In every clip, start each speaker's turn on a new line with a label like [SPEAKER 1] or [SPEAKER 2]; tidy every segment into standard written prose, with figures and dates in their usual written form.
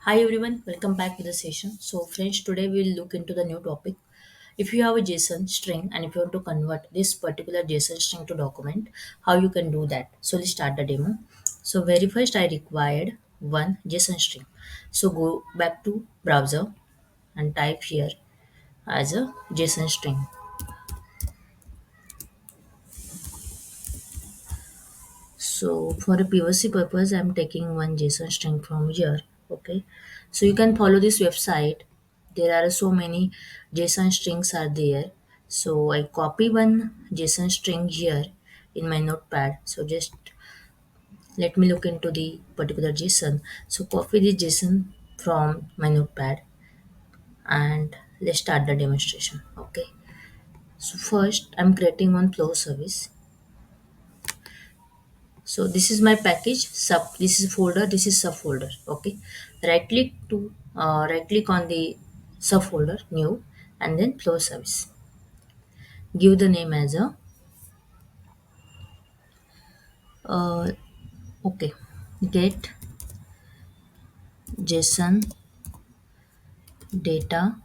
[SPEAKER 1] Hi everyone, welcome back to the session. So friends, today we'll look into the new topic. If you have a JSON string and if you want to convert this particular JSON string to document, how you can do that. So let's start the demo. So very first I required one JSON string. So go back to browser and type here as a JSON string. So for a POC purpose, I'm taking one JSON string from here. Okay. So you can follow this website. There are so many JSON strings are there. So I copy one JSON string here in my notepad. So just let me look into the particular JSON. So copy the JSON from my notepad and let's start the demonstration. Okay. So first I'm creating one flow service. So this is my package sub, this is folder, this is subfolder. Okay, right click on the subfolder new and then flow service. Give the name as a uh, okay, get json data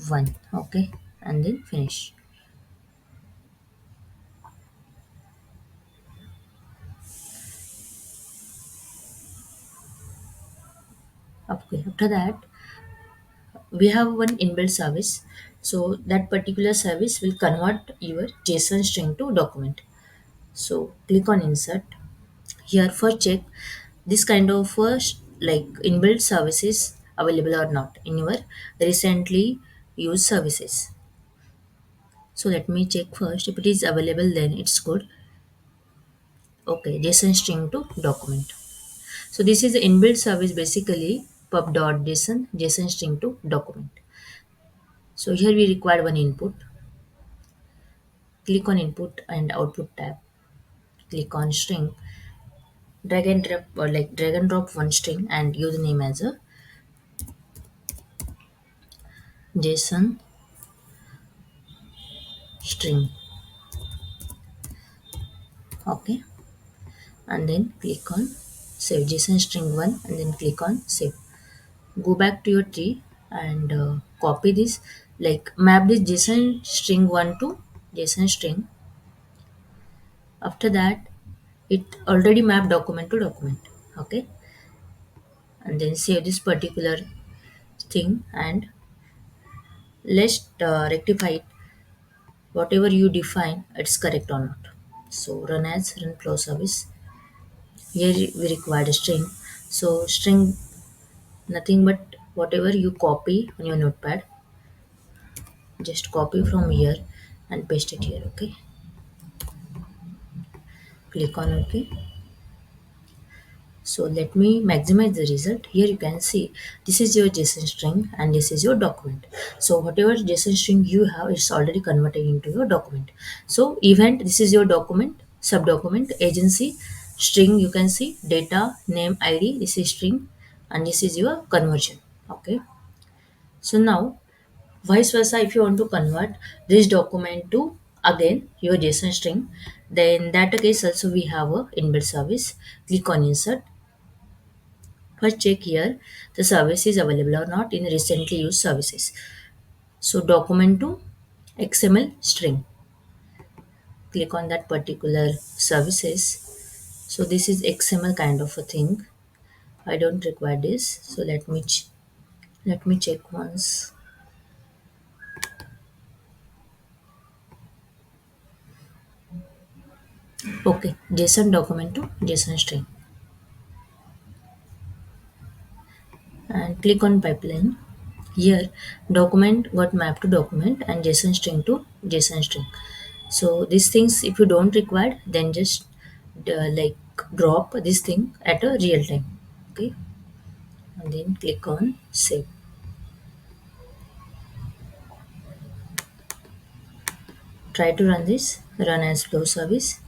[SPEAKER 1] 1. Okay, and then finish. Okay, after that we have one inbuilt service. So that particular service will convert your json string to document. So click on insert. Here for check this kind of like inbuilt services available or not in your recently used services. So let me check first. If it is available, then it's good. Okay, JSON string to document. So this is the inbuilt service basically pub.json JSON string to document. So here we require one input. Click on input and output tab. Click on string. Drag and drop or like drag and drop one string and give the name as a JSON string. Okay, and then click on save json string 1 and then click on save. Go back to your tree and copy this, like map this json string 1 to json string. After that it already mapped document to document. Okay, and then save this particular thing and let's rectify it. Whatever you define it's correct or not. So run flow service. Here we required a string. So string nothing but whatever you copy on your notepad, just copy from here and paste it here. Okay, click on OK. So let me maximize the result. Here you can see this is your json string and this is your document. So whatever json string you have it's already converted into your document. So event, this is your document, subdocument, agency, string, you can see data, name, id, this is string, and this is your conversion. Okay, so now vice versa, if you want to convert this document to again your JSON string, then in that case also we have a inbuilt service. Click on insert. First check here the service is available or not in recently used services. So document to XML string. Click on that particular services. So this is XML kind of a thing. I don't require this. So let me check once. Okay, JSON document to JSON string. And click on pipeline. Here document got mapped to document and JSON string to JSON string. So these things if you don't require then just like drop this thing at a real time. Okay, and then click on save. Try to run this, run as flow service.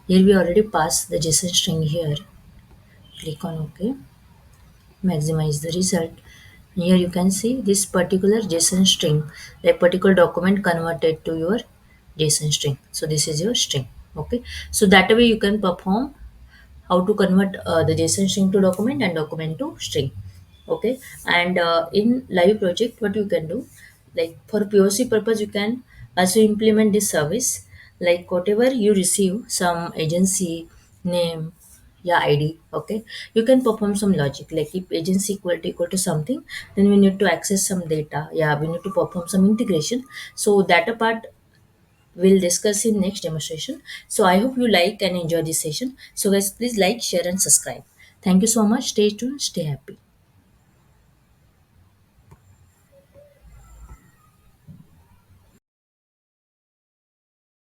[SPEAKER 1] Here we already passed the JSON string here. Click on OK. Maximize the result. Here you can see this particular JSON string, like particular document converted to your JSON string. So this is your string. Okay, so that way you can perform how to convert the JSON string to document and document to string. Okay, and in live project, what you can do, like for POC purpose, you can also implement this service. Like whatever you receive, some agency name, yeah, ID. Okay, you can perform some logic. Like if agency equal to something, then we need to access some data. Yeah, we need to perform some integration. So that a part we'll discuss in next demonstration. So I hope you like and enjoy this session. So guys, please like, share, and subscribe. Thank you so much. Stay tuned. Stay happy.